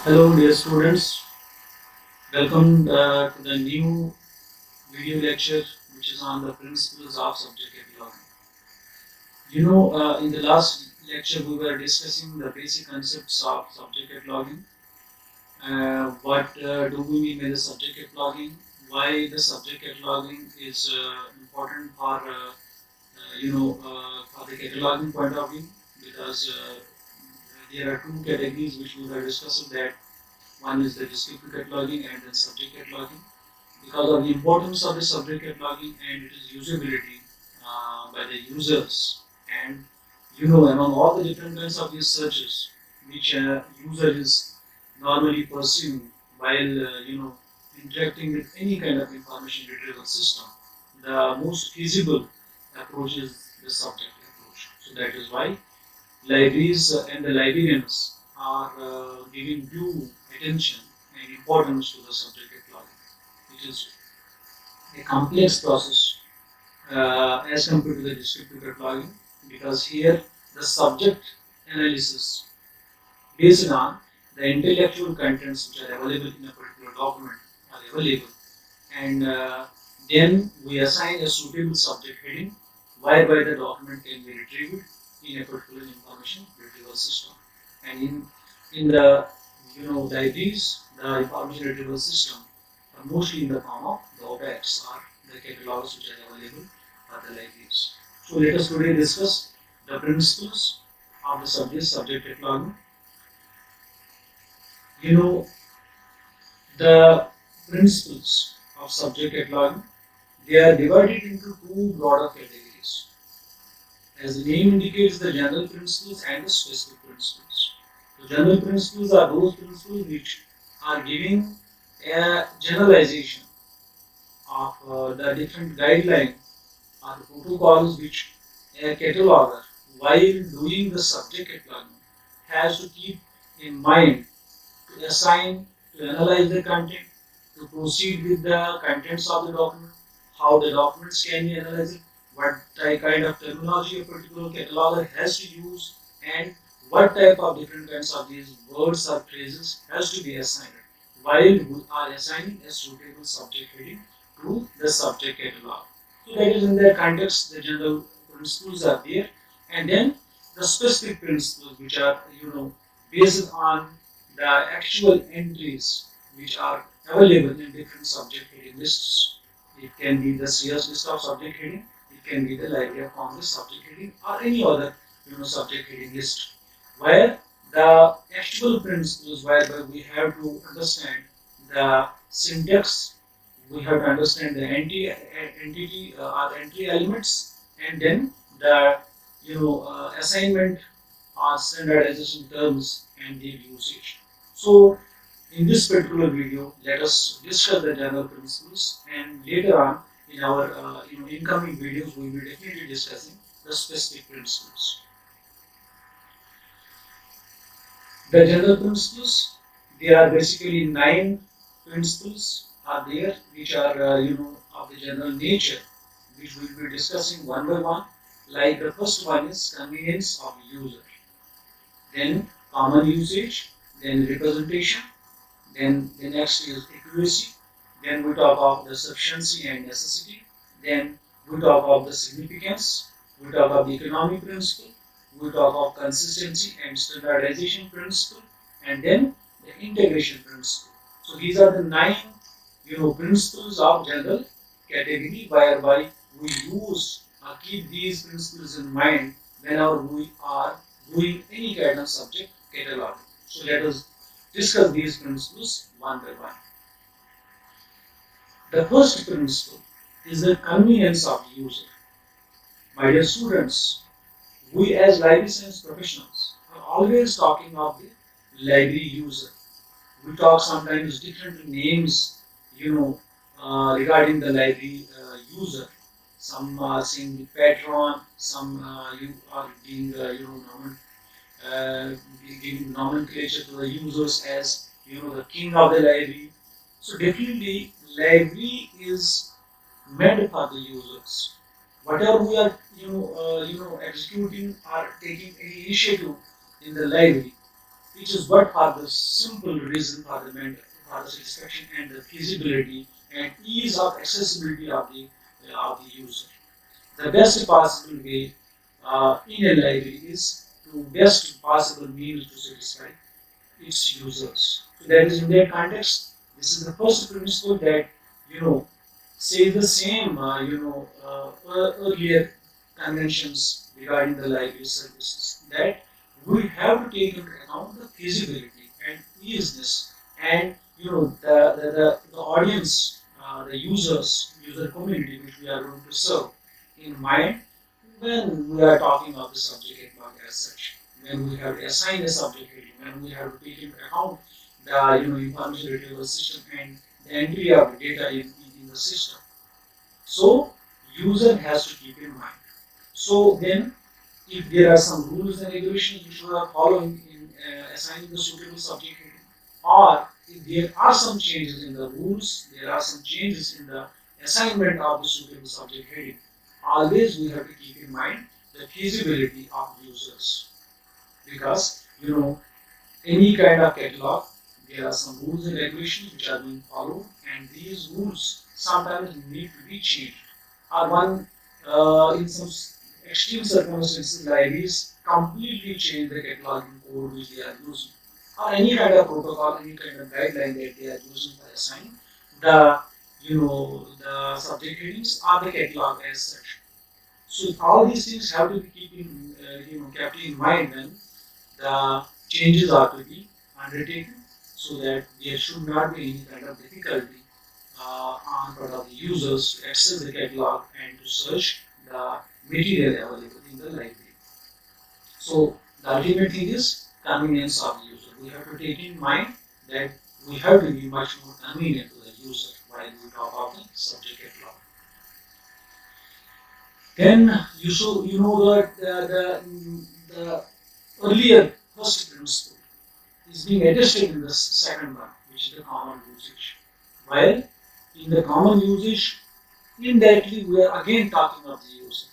Hello, dear students. Welcome to the new video lecture, which is on the principles of subjective learning. In the last lecture, we were discussing the basic concepts of subjective learning. What do we mean by the subjective logging? Why the subjective logging is important for the cataloging point of view? Because there are two categories which we were discussing that one is the descriptive cataloging and then subject cataloging. Because of the importance of the subject cataloging and its usability by the users, and among all the different kinds of these searches which a user is normally pursuing while interacting with any kind of information retrieval system, the most feasible approach is the subject approach. So that is why libraries and the librarians are giving due attention and importance to the subject cataloging, which is a complex process as compared to the descriptive cataloging, because here the subject analysis based on the intellectual contents which are available in a particular document are available, and then we assign a suitable subject heading whereby the document can be retrieved in a particular information retrieval system. And in the libraries, the information retrieval system are mostly in the form of the OPACs or the catalogs which are available for the libraries. So let us today discuss the principles of the subject cataloging. You know the principles of subject cataloging, they are divided into two broader categories. As the name indicates, the general principles and the specific principles. The general principles are those principles which are giving a generalization of the different guidelines or the protocols which a cataloger, while doing the subject cataloging, has to keep in mind to assign, to analyze the content, to proceed with the contents of the document, how the documents can be analyzed, what kind of terminology a particular cataloger has to use, and what type of different kinds of these words or phrases has to be assigned while we are assigning a suitable subject heading to the subject catalog. So that is in that context the general principles are there, and then the specific principles which are based on the actual entries which are available in different subject heading lists. It can be the CS list of subject heading, it can be the library of Congress subject heading, or any other subject heading list, where the actual principles whereby we have to understand the syntax, we have to understand the entity or entry elements, and then the assignment or standardization terms and their usage. So in this particular video, let us discuss the general principles, and later on in our incoming videos, we will definitely discussing the specific principles. The general principles, there are basically 9 principles are there, which are of the general nature, which we will be discussing one by one. Like the first one is convenience of user, then common usage, then representation, then the next is accuracy, then we talk of the sufficiency and necessity, then we talk of the significance, we talk of the economic principle, we talk of consistency and standardization principle, and then the integration principle. So these are the 9 principles of general category whereby we use or keep these principles in mind whenever we are doing any kind of subject cataloging. So let us discuss these principles one by one. The first principle is the convenience of the user. My dear students, we as library science professionals are always talking of the library user. We talk sometimes different names, regarding the library user. Some are saying the patron, some you are being, giving nomenclature to the users as the king of the library. So definitely, library is meant for the users. Whatever we are executing or taking any initiative in the library, which is but for the simple reason for for the satisfaction and the feasibility and ease of accessibility of the user. The best possible way in a library is to best possible means to satisfy its users. So that is in that context. This is the first principle that you know say the same earlier conventions regarding the library services that we have to take into account the feasibility and easiness and the audience, the user community which we are going to serve in mind when we are talking of the subject matter as such, when we have to assign a subject heading, when we have to take into account the information retrieval system and the entry of data in the system. So user has to keep in mind. So then if there are some rules and regulations which we are following in assigning the suitable subject heading, or if there are some changes in the rules, there are some changes in the assignment of the suitable subject heading, always we have to keep in mind the feasibility of users, because any kind of catalog, there are some rules and regulations which are being followed, and these rules sometimes need to be changed. Or one, in some extreme circumstances, libraries completely change the cataloging code which they are using, or any kind of protocol, any kind of guideline that they are using for assigning the the subject headings or the catalog as such. So all these things have to be kept in mind when the changes are to be undertaken, so that there should not be any kind of difficulty on part of the users to access the catalog and to search the material available in the library. So the ultimate thing is convenience of the user. We have to take in mind that we have to be much more convenient to the user while we talk about the subject catalog. Then you know that the earlier first principle is being adjusted in the second one, which is the common usage. While in the common usage, indirectly we are again talking of the user,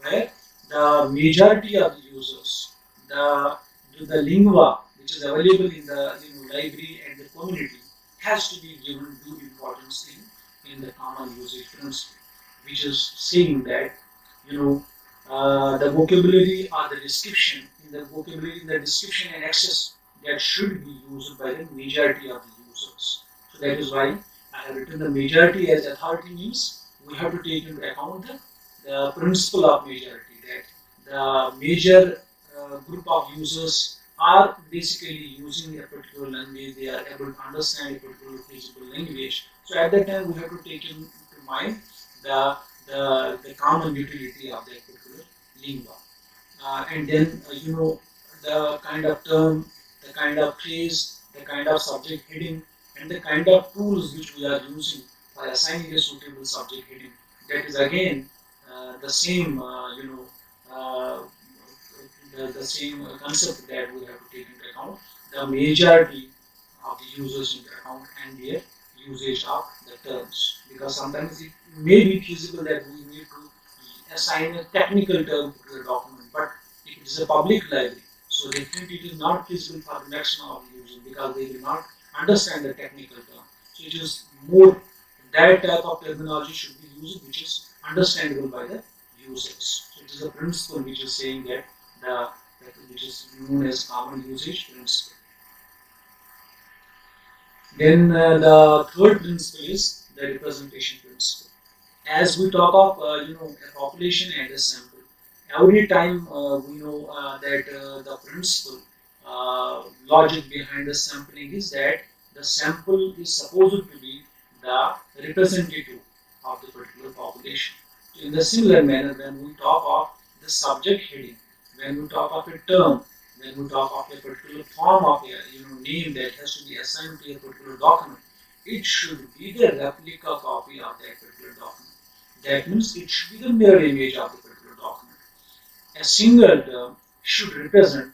where the majority of the users, the the lingua which is available in the library and the community has to be given due importance in the common usage principle, which is saying that you know the vocabulary or the description in the vocabulary in the description and access that should be used by the majority of the users. So that is why I have written the majority as authority means we have to take into account the principle of majority, that the major group of users are basically using a particular language, they are able to understand a particular feasible language. So at that time we have to take into mind the the common utility of that particular lingua. And then the kind of term, the kind of phrase, the kind of subject heading, and the kind of tools which we are using for assigning a suitable subject heading. That is again the same uh, the same concept that we have to take into account the majority of the users into account and their usage of the terms, because sometimes it may be feasible that we need to assign a technical term to the document, but if it is a public library, so definitely it is not feasible for the maximum of the users because they will not understand the technical term. So it is more that type of terminology should be used which is understandable by the users. So it is a principle which is saying that which is known as common usage principle. Then the third principle is the representation principle. As we talk of a population and a sample, every time we know that the principle logic behind the sampling is that the sample is supposed to be the representative of the particular population. In the similar manner, when we talk of the subject heading, when we talk of a term, when we talk of a particular form of a name that has to be assigned to a particular document, it should be the replica copy of that particular document. That means it should be the mirror image of the particular document. A single term should represent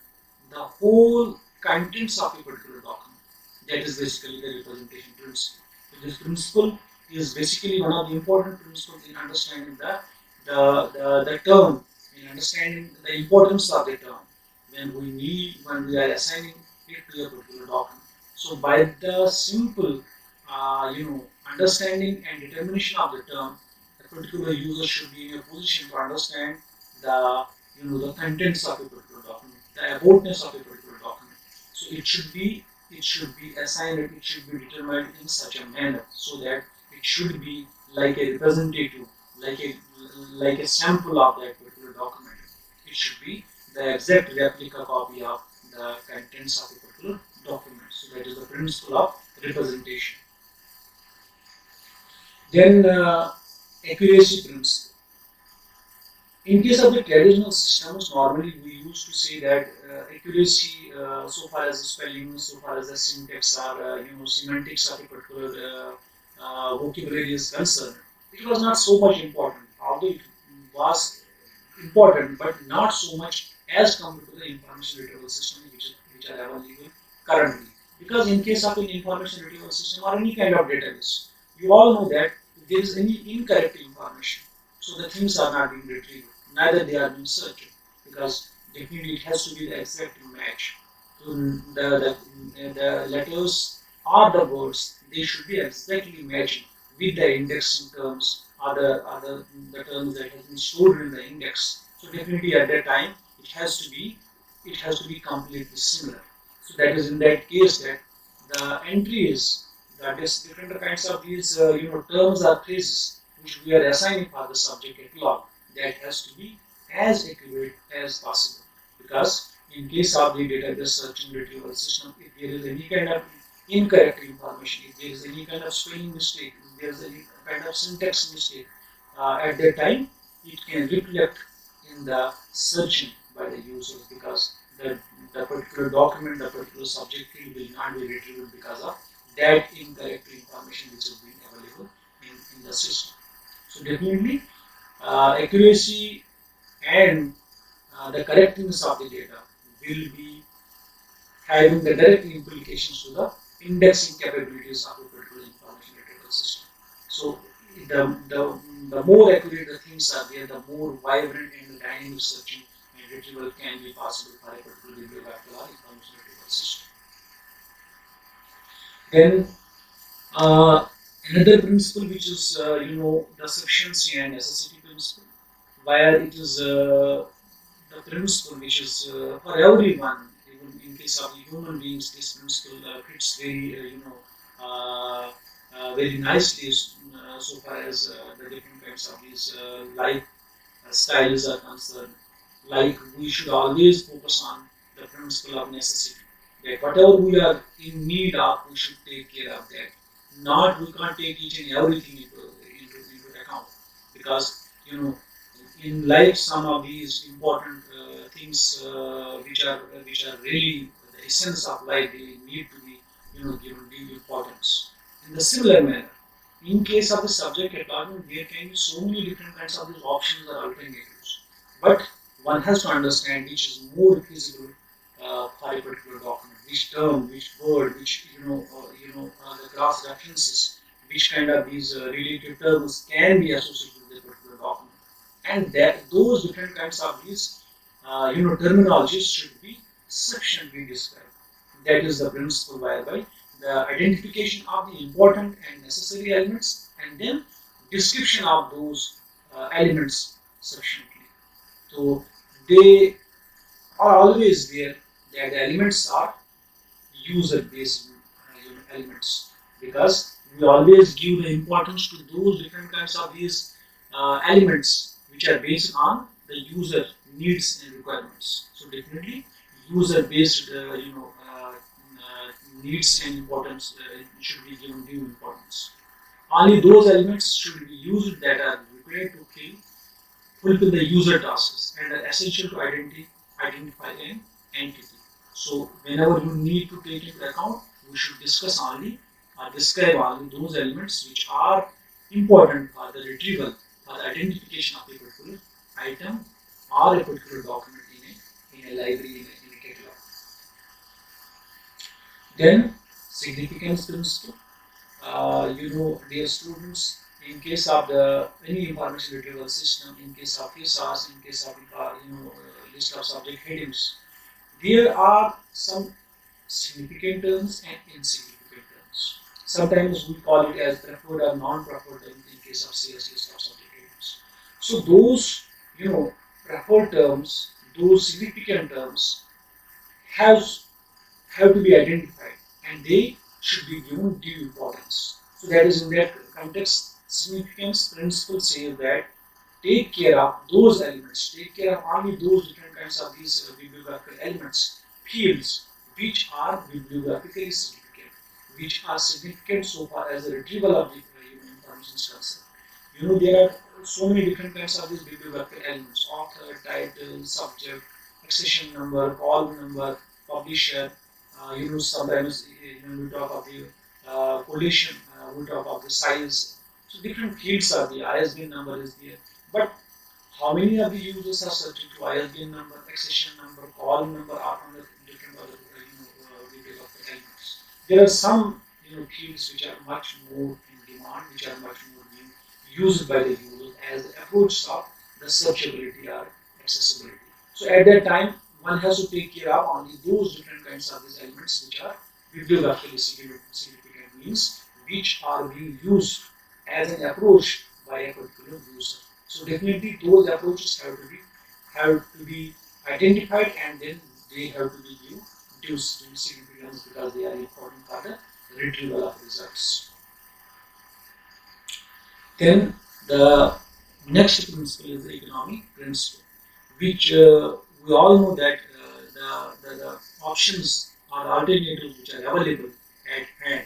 the whole contents of a particular document. That is basically the representation principle. So this principle is basically one of the important principles in understanding the term, in understanding the importance of the term. When we are assigning it to a particular document. So by the simple, understanding and determination of the term, a particular user should be in a position to understand the, the contents of a particular document, the aboutness of a particular document. So it should be assigned, it should be determined in such a manner so that it should be like a representative, like a sample of that particular document. It should be the exact replica copy of the contents of a particular document. So that is the principle of representation. Then accuracy principle. In case of the traditional systems, normally we used to say that accuracy, so far as the spelling, so far as the syntax or semantics of a particular vocabulary is concerned, it was not so much important. Although it was important, but not so much as compared to the information retrieval system which are available currently. Because in case of an information retrieval system or any kind of database, you all know that if there is any incorrect information, so the things are not being retrieved, neither they are being searched, because definitely it has to be the exact match. To the letters or the words, they should be exactly matching with the indexing terms or the terms that have been stored in the index. So definitely at that time it has to be completely similar. So that is in that case that the entries, that is different kinds of these terms or phrases which we are assigning for the subject catalog, that has to be as accurate as possible. Because in case of the database search and retrieval system, if there is any kind of incorrect information, if there is any kind of spelling mistake, if there is any kind of syntax mistake, at that time it can reflect in the searching by the users, because the particular document, the particular subject field will not be retrieved because of that incorrect information which is being available in the system. So definitely accuracy and the correctness of the data will be having the direct implications to the indexing capabilities of a particular information retrieval system. So the more accurate the things are there, the more vibrant and dynamic searching and retrieval can be possible for a particular bibliographical or information retrieval system. Then another principle which is the sufficiency and necessity principle, where it is the principle which is for everyone, even in case of human beings, this principle fits very, very nicely so far as the different kinds of these life styles are concerned. Like we should always focus on the principle of necessity. That whatever we are in need of, we should take care of that. Not we can't take each and everything into account, because in life some of these important things which are really the essence of life, they need to be given due importance. In the similar manner, in case of the subject cataloging, there can be so many different kinds of these options or alternatives, but one has to understand which is more feasible for a particular document, which term, which word, which the cross references, which kind of these related terms can be associated with a particular document, and that those different kinds of these terminologies should be sufficiently described. That is the principle whereby the identification of the important and necessary elements, and then description of those elements sufficiently. So they are always there, that the elements are user-based elements, because we always give the importance to those different kinds of these elements which are based on the user needs and requirements. So definitely user-based needs and importance should be given due importance. Only those elements should be used that are required to fulfill the user tasks and are essential to identify an entity. So whenever you need to take into account, we should discuss only or describe only those elements which are important for the retrieval or the identification of a particular item or a particular document in a library, in a catalog. Then significance principle. Dear students, in case of the any information retrieval system, in case of thesaurus, in case of list of subject headings, there are some significant terms and insignificant terms. Sometimes we call it as preferred or non-preferred terms in case of CSS or subject items. So those, preferred terms, those significant terms have have to be identified and they should be given due importance. So that is in that context, significance principle says that take care of those elements, take care of only those different kinds of these bibliographical elements, fields, which are bibliographically significant, which are significant so far as the retrieval of the information is concerned. There are so many different kinds of these bibliographical elements: author, title, subject, accession number, column number, publisher. Sometimes we talk of the collation, we talk of the size. So different fields are there. ISBN number is there, but how many of the users are searching to ISBN number, accession number, column number are on the different other bibliographical elements. There are some fields which are much more in demand, which are much more being used by the users as the approach of the searchability or accessibility. So at that time, one has to take care of only those different kinds of these elements which are bibliographically significant, means which are being used as an approach by a particular user. So definitely those approaches have to be identified and then they have to be given due significance because they are important for the retrieval of results. Then the next principle is the economic principle, which we all know that the options or alternatives which are available at hand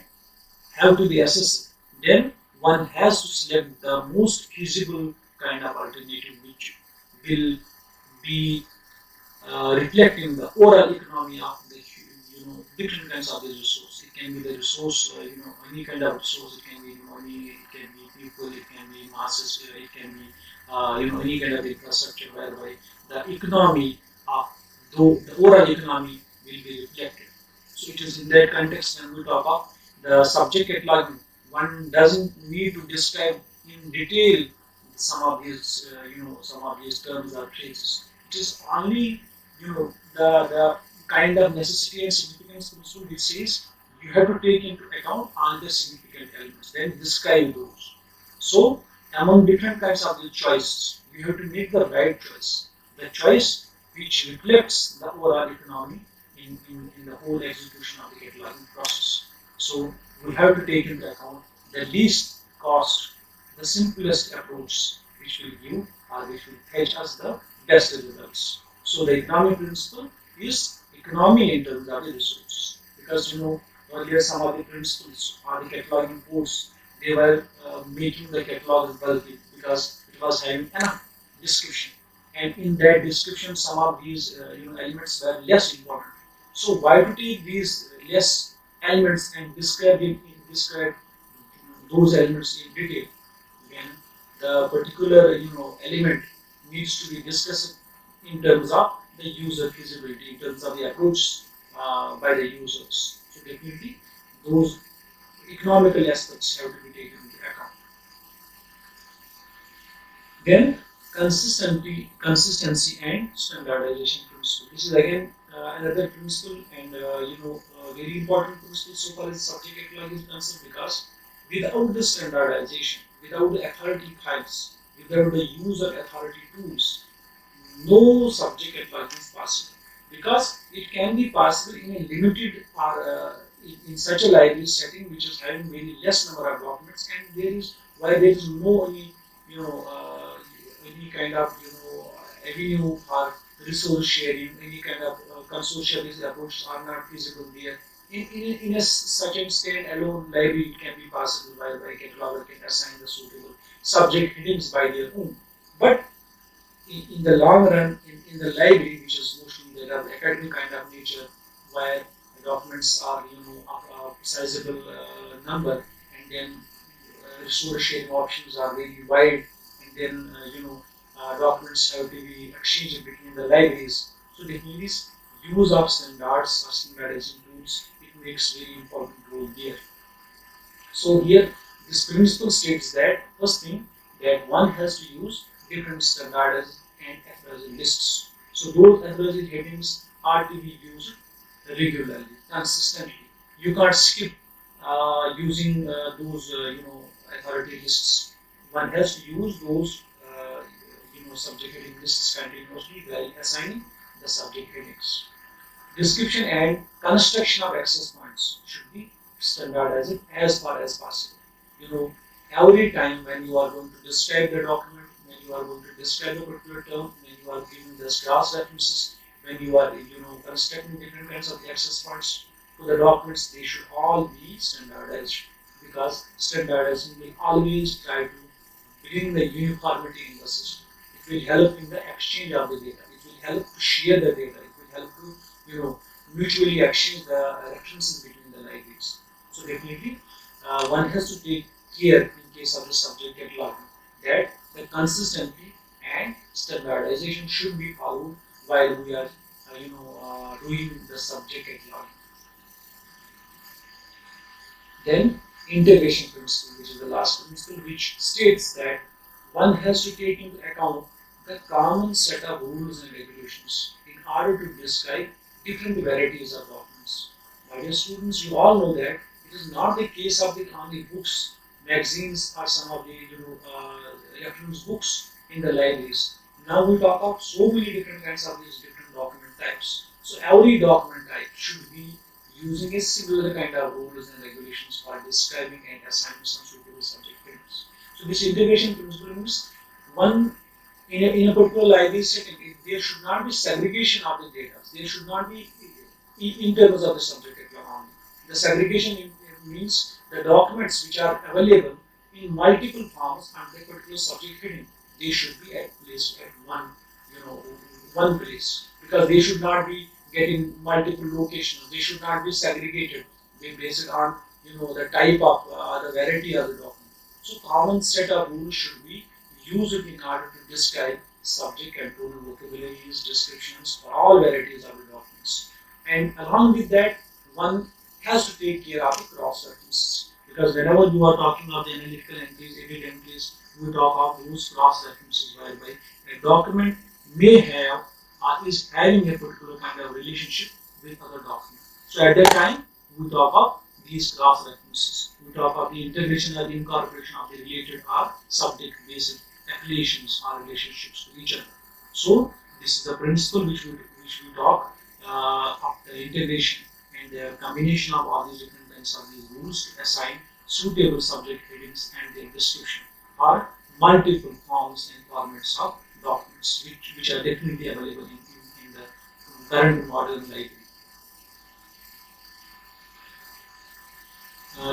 have to be assessed. Then one has to select the most feasible kind of alternative which will be reflecting the overall economy of the different kinds of the resource. It can be the resource, any kind of resource. It can be money, it can be people, it can be masses, it can be any kind of infrastructure whereby the economy of the overall economy will be reflected. So it is in that context when we talk of the subject cataloging, one doesn't need to describe in detail some of these terms or phrases. It is only the kind of necessity and significance principle which says you have to take into account all the significant elements, then describe those. So among different kinds of the choices, you have to make the right choice, the choice which reflects the overall economy in the whole execution of the cataloging process. So we have to take into account the least cost, the simplest approach which will give or which will fetch us the best results. So the economic principle is economy in terms of the resources. Because earlier some of the principles or the cataloging codes, they were making the catalog bulky because it was having enough description. And in that description, some of these elements were less important. So why to take these less elements and describe those elements in detail when the particular element needs to be discussed in terms of the user feasibility, in terms of the approach by the users. So definitely those economical aspects have to be taken into account. Then consistency and standardization principle. This is again another principle and very important principle so far as subject catalog is concerned, because without the standardization, without the authority files, without the user authority tools, no subject catalog is possible. Because it can be possible in a limited or in such a library setting which is having very less number of documents, and there is no any kind of avenue for resource sharing, any kind of consortium approaches are not feasible there. In a such a stand-alone library, it can be possible by cataloger can assign the suitable subject headings by their own. But in the long run, in the library, which is mostly the academic kind of nature, where the documents are of a sizable number, and then resource sharing options are very wide, and then documents have to be exchanged between the libraries. So definitely, use of standards or standardizing tools, it makes very important role there. So here, this principle states that first thing, that one has to use different standards and authorizing lists. So those authorizing headings are to be used regularly, consistently. You can't skip using those authority lists. One has to use those subject heading lists continuously while assigning the subject headings. Description and construction of access points should be standardized as far as possible. You know, every time when you are going to describe the document, when you are going to describe a particular term, when you are giving the cross references, when you are constructing different kinds of access points to the documents, they should all be standardized, because standardizing will always try to bring the uniformity in the system. It will help in the exchange of the data. It will help to share the data. It will help to mutually exchange the references between the libraries. So definitely, one has to take care in case of the subject cataloging that the consistency and standardization should be followed while we are doing the subject cataloging. Then integration principle, which is the last principle, which states that one has to take into account the common set of rules and regulations in order to describe different varieties of documents. My dear students, you all know that it is not the case of the only books, magazines, or some of the reference books in the libraries. Now we talk of so many different kinds of these different document types. So every document type should be using a similar kind of rules and regulations for describing and assigning some suitable subject headings. So this integration principle means one in a particular library setting, there should not be segregation of the data. There should not be in terms of the subject area only. The segregation means the documents which are available in multiple forms under a particular subject heading, they should be placed at one place, because they should not be getting multiple locations. They should not be segregated. They base it on the type of the variety of the document. So common set of rules should be used in order to describe subject and total vocabularies, descriptions for all varieties of the documents. And along with that, one has to take care of the cross references, because whenever you are talking of the analytical entries, edit entries, we talk of those cross references whereby a document may have or is having a particular kind of relationship with other documents. So at that time, we talk of these cross references. We talk of the integration or the incorporation of the related or subject-based affiliations or relationships to each other. So this is the principle which we talk of the integration and the combination of all these different kinds of these rules to assign suitable subject headings and their description, or multiple forms and formats of documents which are definitely available in the current modern library.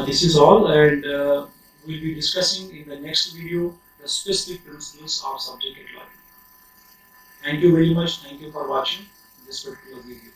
This is all, and we'll be discussing in the next video the specific principles of subject cataloging. Thank you very much. Thank you for watching this particular video.